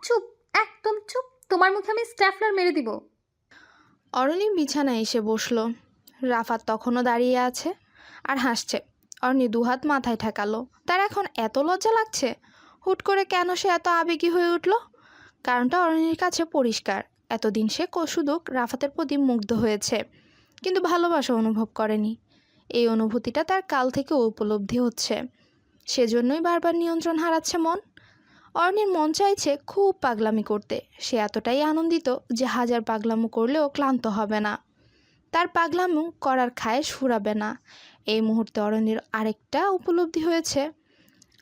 চুপ, একদম চুপ। তোমার মুখে আমি স্ট্যাফলার মেরে দিব। অরণি বিছানায় এসে বসল। রাফাত তখনও দাঁড়িয়ে আছে আর হাসছে। অরণি দুহাত মাথায় ঠেকালো। তার এখন এত লজ্জা লাগছে। হুট করে কেন সে এত আবেগী হয়ে উঠল? কারণটা অরণির কাছে পরিষ্কার। এতদিন সে শুধু রাফাতের প্রতি মুগ্ধ হয়েছে, কিন্তু ভালোবাসা অনুভব করেনি। এই অনুভূতিটা তার কাল থেকে উপলব্ধি হচ্ছে। সেজন্যই বারবার নিয়ন্ত্রণ হারাচ্ছে মন। অরণির মন চাইছে খুব পাগলামি করতে। সে এতটাই আনন্দিত যে হাজার পাগলামো করলেও ক্লান্ত হবে না। তার পাগলামো করার খায়েশ ফুরাবে না। এই মুহূর্তে অরণির আরেকটা উপলব্ধি হয়েছে,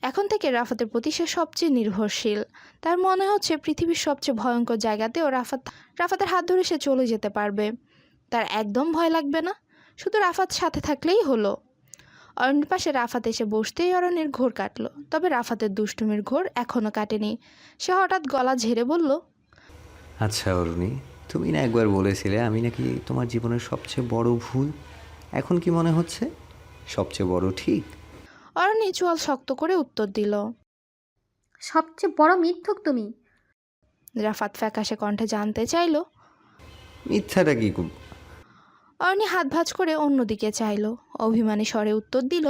এখন থেকে রাফাতের প্রতি সে সবচেয়ে নির্ভরশীল। তার মনে হচ্ছে পৃথিবীর সবচেয়ে ভয়ঙ্কর জায়গাতেও রাফাতের হাত ধরে সে চলে যেতে পারবে। তার একদম ভয় লাগবে না, শুধু রাফাত সাথে থাকলেই হলো। অরণির পাশে রাফাত এসে বসতেই অরণির ঘোর কাটল। তবে রাফাতের দুষ্টুমির ঘোর এখনও কাটেনি। সে হঠাৎ গলা ঝেড়ে বলল, আচ্ছা অরুণী, তুমি না একবার বলেছিলে আমি নাকি তোমার জীবনের সবচেয়ে বড় ভুল? এখন কি মনে হচ্ছে সবচেয়ে বড় ঠিক? অরণি চোয়াল শক্ত করে উত্তর দিল। সবচেয়ে বড় মিথ্যুক তুমি। রাফাত ফ্যাকাশে কণ্ঠে জানতে চাইল। মিথ্যাটা কি অরণি হাত ভাঁজ করে অন্যদিকে চাইল। অভিমানী স্বরে উত্তর দিল,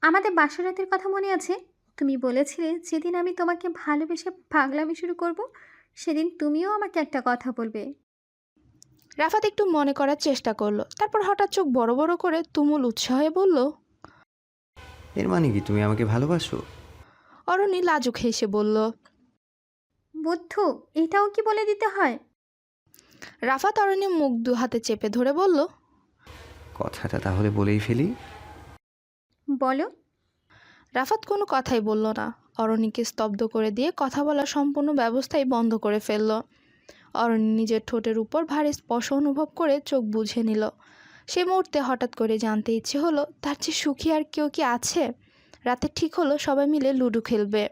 আমাদের বাসরাতের কথা মনে আছে? তুমি বলেছিলে যেদিন আমি তোমাকে ভালোবেসে পাগলামি শুরু করব, সেদিন তুমিও আমাকে একটা কথা বলবে। রাফাত একটু মনে করার চেষ্টা করলো, তারপর হঠাৎ চোখ বড় বড় করে তুমুল উৎসাহে বলল, এর মানে কি তুমি আমাকে ভালোবাসো? অরণি লাজুক হেসে বলল। বুদ্ধু, এটাও কি বলে দিতে হয়? রাফাত অরণির মুখ দু হাতে চেপে ধরে বলল, কথাটা তাহলে বলেই ফেলি। বলো। রাফাত কোনো কথাই বলল না। অরণিকে স্তব্ধ করে দিয়ে কথা বলার সম্পূর্ণ ব্যবস্থাই বন্ধ করে ফেলল। অরণি নিজের ঠোঁটের উপর ভারী স্পর্শ অনুভব করে চোখ বুঝে নিল। সে মুহূর্তে হঠাৎ করে জানতে ইচ্ছে হলো তার চেয়ে সুখী আর কেউ কি আছে। রাতে ঠিক হলো সবাই মিলে লুডো খেলবে।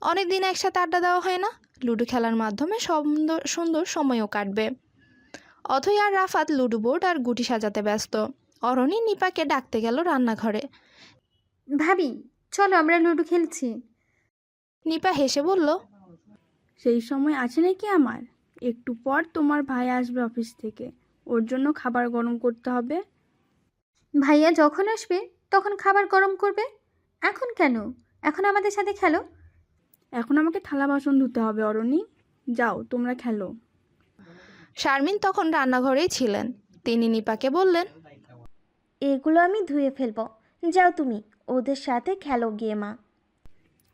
অনেক দিন একসাথে আড্ডা দেওয়া হয় না। লুডো খেলার মাধ্যমে সুন্দর সুন্দর সময়ও কাটবে। অথই আর রাফাত লুডো বোর্ড আর গুটি সাজাতে ব্যস্ত। অরণি নিপাকে ডাকতে গেল রান্নাঘরে। ভাবি, চলো আমরা লুডো খেলছি। নিপা হেসে বলল, সেই সময় আছে নাকি আমার? একটু পর তোমার ভাই আসবে অফিস থেকে, ওর জন্য খাবার গরম করতে হবে। ভাইয়া যখন আসবে তখন খাবার গরম করবে। এখন কেন? এখন আমাদের সাথে খেলো। এখন আমাকে থালা বাসন ধুতে হবে অরণি। যাও তোমরা খেলো। শারমিন তখন রান্নাঘরেই ছিলেন। তিনি নিপাকে বললেন, এগুলো আমি ধুয়ে ফেলবো, যাও তুমি ওদের সাথে খেলো গিয়ে মা।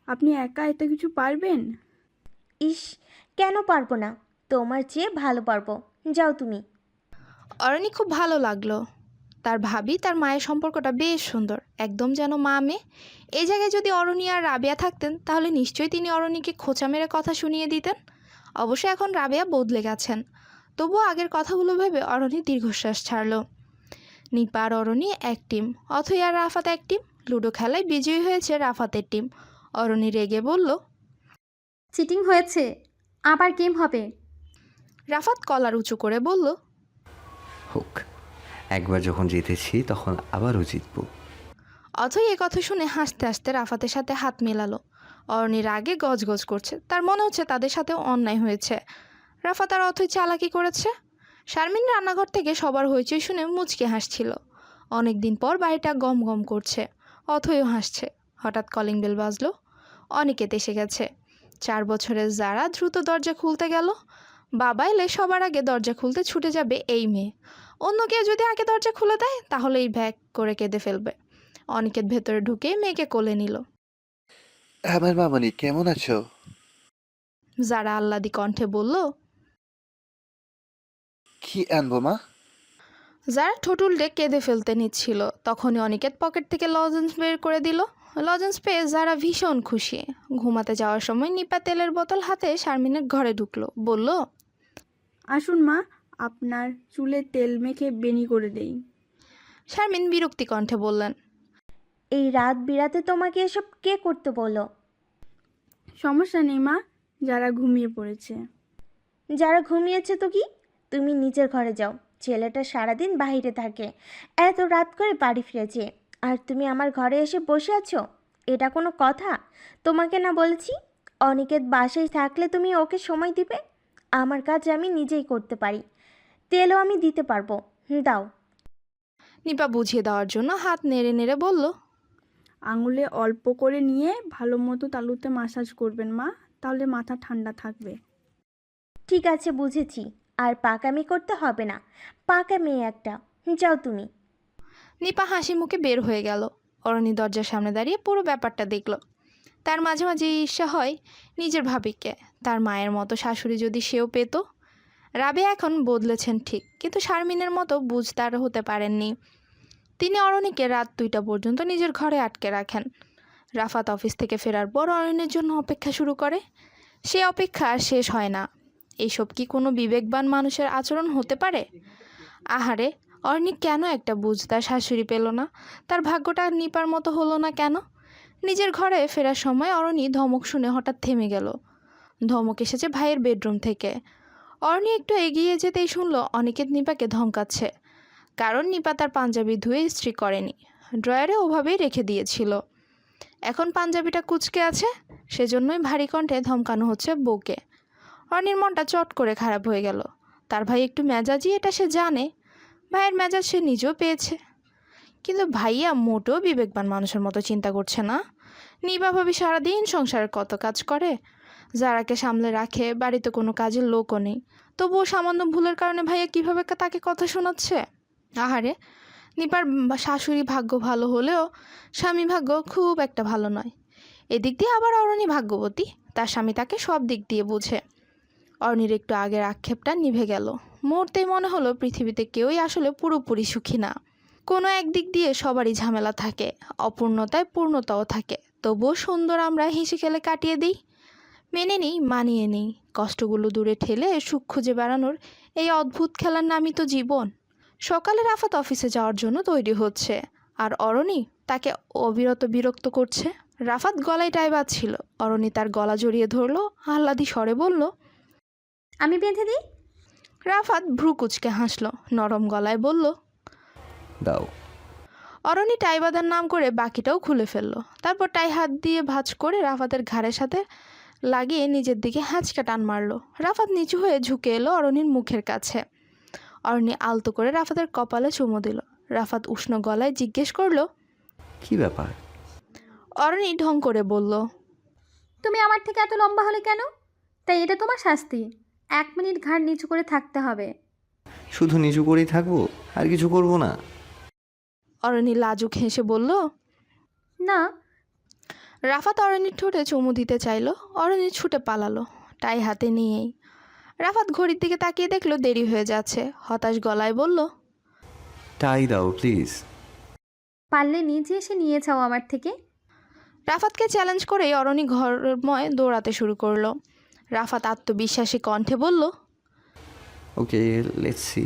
আপনি একা এত কিছু পারবেন? ইস, কেন পারবো না? তোমার চেয়ে ভালো পারবো, যাও তুমি। অরণি খুব ভালো লাগলো। তার ভাবি তার মায়ের সম্পর্কটা বেশ সুন্দর, একদম যেন মা মেয়ে। এই জায়গায় যদি অরণি আর রাবেয়া থাকতেন তাহলে নিশ্চয়ই তিনি অরণিকে খোঁচা মেরে কথা শুনিয়ে দিতেন। অবশ্য এখন রাবেয়া বদলে গেছেন। তবুও আগের কথাগুলো ভেবে অরণি দীর্ঘশ্বাস ছাড়ল। নিপা আর অরণি এক টিম, অথই আর রাফাত এক টিম। লুডো খেলায় বিজয়ী হয়েছে রাফাতের টিম। অরণি রেগে বলল, চিটিং হয়েছে, আবার গেম হবে। রাফাত কলার উঁচু করে বলল, হোক, একবার যখন জিতেছি তখন আবারও জিতবো। অথই এ কথা শুনে হাসতে হাসতে রাফাতের সাথে হাত মেলালো। অরণির আগে গজগজ করছে, তার মনে হচ্ছে তাদের সাথে অন্যায় হয়েছে। রাফাত আর অথই চালাকি করেছে। শারমিন রান্নাঘর থেকে সবার হইচই শুনে মুচকে হাসছিল। অনেক দিন পর বাড়িটা গম গম করছে। অথইও হাসছে। হঠাৎ কলিং বেল বাজলো। অনিকেত এসে গেছে। 4 বছরের যারা দ্রুত দরজা খুলতে গেল। বাবা এলে সবার আগে দরজা খুলতে ছুটে যাবে এই মেয়ে। অন্য কেউ যদি আগে দরজা খুলে দেয় তাহলে এই ভ্যাক করে কেঁদে ফেলবে। অনিকেত ভেতরে ঢুকে মেয়েকে কোলে নিল। আমার মামনি কেমন আছো? যারা আহ্লাদি কণ্ঠে বলল, কি আনবো মা? যারা ঠোঁট উল্টে কেঁদে ফেলতে নিচ্ছিল তখনই অনিকেত পকেট থেকে লজেন্স বের করে দিল। লজেন্স পেয়ে যারা ভীষণ খুশি। ঘুমাতে যাওয়ার সময় নিপা তেলের বোতল হাতে শারমিনের ঘরে ঢুকলো, বলল, আসুন মা, আপনার চুলে তেল মেখে বেনি করে দেই। শারমিন বিরক্তি কণ্ঠে বললেন, এই রাত বিরাতে তোমাকে এসব কে করতে বলো? সমস্যা নেই মা, যারা ঘুমিয়ে পড়েছে। যারা ঘুমিয়েছে তো কি, তুমি নিজের ঘরে যাও। ছেলেটা সারাদিন বাইরে থাকে, এত রাত করে বাড়ি ফিরেছে, আর তুমি আমার ঘরে এসে বসে আছো? এটা কোনো কথা? তোমাকে না বলেছি অনিকেত বাসায় থাকলে তুমি ওকে সময় দিবে? আমার কাজ আমি নিজেই করতে পারি, তেলও আমি দিতে পারবো। দাও। নিপা বুঝিয়ে দেওয়ার জন্য হাত নেড়ে নেড়ে বলল, আঙুলে অল্প করে নিয়ে ভালো মতো তালুতে মাসাজ করবেন মা, তাহলে মাথা ঠান্ডা থাকবে। ঠিক আছে, বুঝেছি। আর পাকামি করতে হবে না, পাকা মেয়ে একটা। যাও তুমি। নিপা হাসি মুখে বের হয়ে গেল। অরণি দরজার সামনে দাঁড়িয়ে পুরো ব্যাপারটা দেখল। তার মাঝে মাঝে ঈর্ষা হয় নিজের ভাবিকে। তার মায়ের মতো শাশুড়ি যদি সেও পেত। রাবেয়া এখন বদলেছেন ঠিক, কিন্তু শারমিনের মতো বুঝদার হতে পারেননি। তিনি অরণিকে রাত 2টা পর্যন্ত নিজের ঘরে আটকে রাখেন। রাফাত অফিস থেকে ফেরার পর অরণির জন্য অপেক্ষা শুরু করে। সে অপেক্ষা আর শেষ হয় না। এইসব কি কোনো বিবেকবান মানুষের আচরণ হতে পারে? আহারে, অরণি কেন একটা বুঝদার শাশুড়ি পেল না? তার ভাগ্যটা নিপার মতো হলো না কেন? নিজের ঘরে ফেরার সময় অরণি ধমক শুনে হঠাৎ থেমে গেল। ধমক এসেছে ভাইয়ের বেডরুম থেকে। অরণি একটু এগিয়ে যেতেই শুনল অনিকেত নিপাকে ধমকাচ্ছে। কারণ নিপা তার পাঞ্জাবি ধুয়ে ইস্ত্রি করেনি, ড্রয়ারে ওভাবেই রেখে দিয়েছিল। এখন পাঞ্জাবিটা কুঁচকে আছে, সেজন্যই ভারী কণ্ঠে ধমকানো হচ্ছে বউকে। অরণির মনটা চট করে খারাপ হয়ে গেল। তার ভাই একটু মেজাজি, এটা সে জানে। ভাইয়ের মেজাজ সে নিজেও পেয়েছে, কিন্তু ভাইয়া মোটেও বিবেকবান মানুষের মতো চিন্তা করছে না। নিপা ভাবি সারাদিন সংসারের কত কাজ করে, যারাকে সামলে রাখে, বাড়িতে কোনো কাজের লোকও নেই, তবুও সামান্য ভুলের কারণে ভাইয়া কীভাবে তাকে কথা শোনাচ্ছে। আহারে, নিপার শাশুড়ি ভাগ্য ভালো হলেও স্বামী ভাগ্য খুব একটা ভালো নয়। এদিক দিয়ে আবার অরণি ভাগ্যবতী, তার স্বামী তাকে সব দিক দিয়ে বোঝে। অরণির একটু আগের আক্ষেপটা নিভে গেল। মুহূর্তেই মনে হলো পৃথিবীতে কেউই আসলে পুরোপুরি সুখী না। কোনো একদিক দিয়ে সবারই ঝামেলা থাকে, অপূর্ণতায় পূর্ণতাও থাকে। তবুও সুন্দর আমরা হেসে খেলে কাটিয়ে দিই, মেনে নিই, মানিয়ে নিই। কষ্টগুলো দূরে ঠেলে সুখ খুঁজে বেড়ানোর এই অদ্ভুত খেলার নামই তো জীবন। সকালে রাফাত অফিসে যাওয়ার জন্য তৈরি হচ্ছে, আর অরণি তাকে অবিরত বিরক্ত করছে। রাফাত গলায় টাই বাঁধছিল। অরণি তার গলা জড়িয়ে ধরলো, আহ্লাদি স্বরে বলল, আমি বেঁধে দিই? রাফাত ভ্রু কুচকে হাসল, নরম গলায় বলল, দাও। অরণি টাই বাঁধার নাম করে বাকিটাও খুলে ফেলল। তারপর টাই হাত দিয়ে ভাঁজ করে রাফাতের ঘাড়ের সাথে লাগিয়ে নিজের দিকে হ্যাঁচকা টান মারল। রাফাত নিচু হয়ে ঝুঁকে এলো অরণির মুখের কাছে। অরণি আলতো করে রাফাতের কপালে চুমু দিল। রাফাত উষ্ণ গলায় জিজ্ঞেস করলো, কি ব্যাপার? অরণি ঢং করে বলল, তুমি আমার থেকে এত লম্বা হলে কেন? তাই এটা তোমার শাস্তি। 1 মিনিট ঘাড় নিচু করে থাকতে হবে। শুধু নিচু করেই থাকবো, আর কিছু করব না? অরণি লাজুক হেসে বলল, না। রাফাত অরণির ঠোঁটে চুমু দিতে চাইল। অরণি ছুটে পালালো, টাই হাতে নিয়েই। রাফাত ঘড়ির দিকে তাকিয়ে দেখলো দেরি হয়ে যাচ্ছে। হতাশ গলায় বলল, টাই দাও প্লিজ। পারলে নিজে এসে নিয়ে যাও আমার থেকে। রাফাতকে চ্যালেঞ্জ করেই অরণি ঘরময় দৌড়াতে শুরু করলো। রাফাত আত্মবিশ্বাসী কণ্ঠে বলল, ওকে, লেটস সি।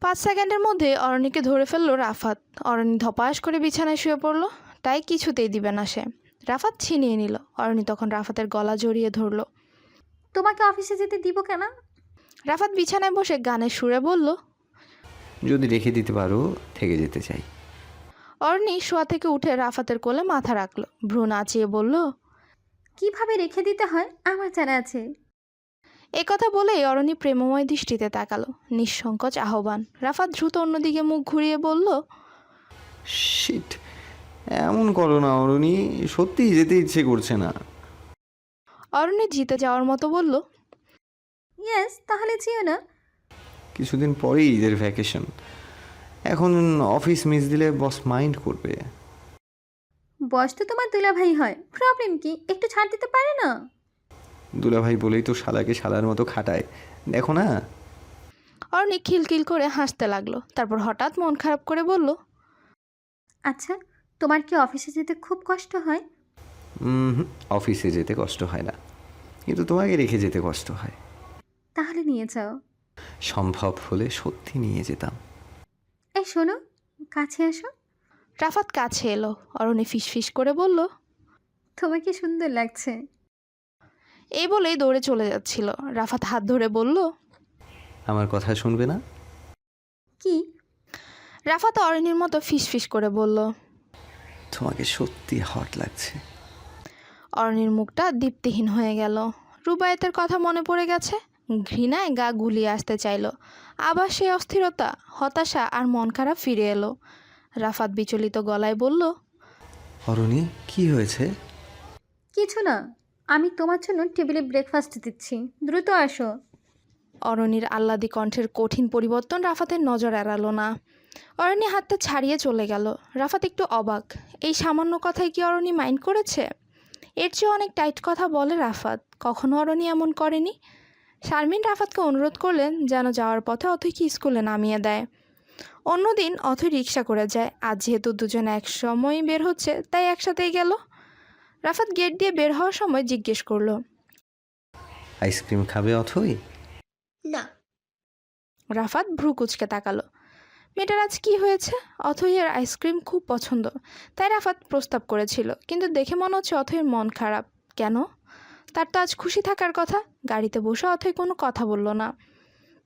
5 সেকেন্ডের মধ্যে অরণিকে ধরে ফেললো রাফাত। অরণি ধপাস করে বিছানায় শুয়ে পড়লো। তাই কিছুতেই দিবে না সে। রাফাত ছিনিয়ে নিল। অরণি তখন রাফাতের গলা জড়িয়ে ধরলো। তোমাকে অফিসে যেতে দিব কেন? রাফাত বিছানায় বসে গানের সুরে বলল, যদি রেখে দিতে পারো, থেকে যেতে চাই। অরণি শোয়া থেকে উঠে রাফাতের কোলে মাথা রাখলো, ভ্রু নাচিয়ে বলল, কিভাবে রেখে দিতে হয় আমার জানা আছে। এ কথা বলেই অরণি প্রেমময় দৃষ্টিতে তাকালো, নিঃসংকোচ আহ্বান। রাফাত দ্রুত অন্যদিকে মুখ ঘুরিয়ে বলল, শিট, এমন করো না অরুণী, সত্যিই যেতে ইচ্ছে করছে না। অরণি জিতে যাওয়ার মতো বলল, ইয়েস, তাহলে যেও না। কিছুদিন পরেই ঈদের ভ্যাকেশন, এখন অফিস মিস দিলে বস মাইন্ড করবে। বস তো তোমার দুলাভাই হয়, প্রবলেম কি? একটু ছাড় দিতে পারে না? দুলাভাই বলেই তো শালাকে শালার মতো খাটায়, দেখো না। অরণি খিলখিল করে হাসতে লাগলো। তারপর হঠাৎ মন খারাপ করে বলল, আচ্ছা, তোমার কি অফিসে যেতে খুব কষ্ট হয়? অফিসে যেতে কষ্ট হয় না, কিন্তু তোমাকে রেখে যেতে কষ্ট হয়। তাহলে নিয়ে যাও। সম্ভব হলে সত্যি নিয়ে যেতাম। এই শোনো, কাছে আসো। রাফাত কাছে এলো। অরণি ফিসফিস করে বলল, তোমাকে সুন্দর লাগছে। এই বলেই দৌড়ে চলে যাচ্ছিল। রাফাত হাত ধরে বলল, আমার কথা শুনবে না? কি? রাফাত অরণির মতো ফিসফিস করে বলল, তোমাকে সত্যি হট লাগছে। অরণির মুখটা দীপ্তিহীন হয়ে গেল। রুবায়েতের কথা মনে পড়ে গেছে। ঘৃণায় গা গুলিয়ে আসতে চাইল। আবার সেই অস্থিরতা, হতাশা আর মন খারাপ ফিরে এলো। রাফাত বিচলিত গলায় বলল, অরুণী কি হয়েছে? কিছু না, আমি তোমার জন্য টেবিলে ব্রেকফাস্ট দিচ্ছি, দ্রুত আসো। অরণির আহ্লাদী কণ্ঠের কঠিন পরিবর্তন রাফাতের নজর এড়ালো না। অরণি হাতটা ছাড়িয়ে চলে গেল। রাফাত একটু অবাক, এই সামান্য কথায় কি অরণি মাইন্ড করেছে? এর চেয়ে অনেক টাইট কথা বলে রাফাত, কখনো অরণি এমন করেনি। শারমিন রাফাতকে অনুরোধ করলেন যেন যাওয়ার পথে অথৈকে স্কুলে নামিয়ে দেয়। অন্যদিন অথৈ রিক্সা করে যায়, আজ যেহেতু দুজনে এক সময়ই বের হচ্ছে তাই একসাথেই গেল। রাফাত গেট দিয়ে বের হওয়ার সময় জিজ্ঞেস করলো, আইসক্রিম খাবে অথই? না। রাফাত ভ্রু কুচকে তাকালো। মেয়েটার আজ কী হয়েছে? অথৈয়ের আইসক্রিম খুব পছন্দ, তাই রাফাত প্রস্তাব করেছিল, কিন্তু দেখে মনে হচ্ছে অথৈয়ের মন খারাপ। কেন? তার তো আজ খুশি থাকার কথা। গাড়িতে বসে অথৈ কোনো কথা বলল না,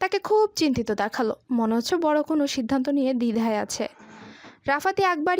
তাকে খুব চিন্তিত দেখালো। মনে হচ্ছে বড় কোনো সিদ্ধান্ত নিয়ে দ্বিধায় আছে। রাফাতি একবার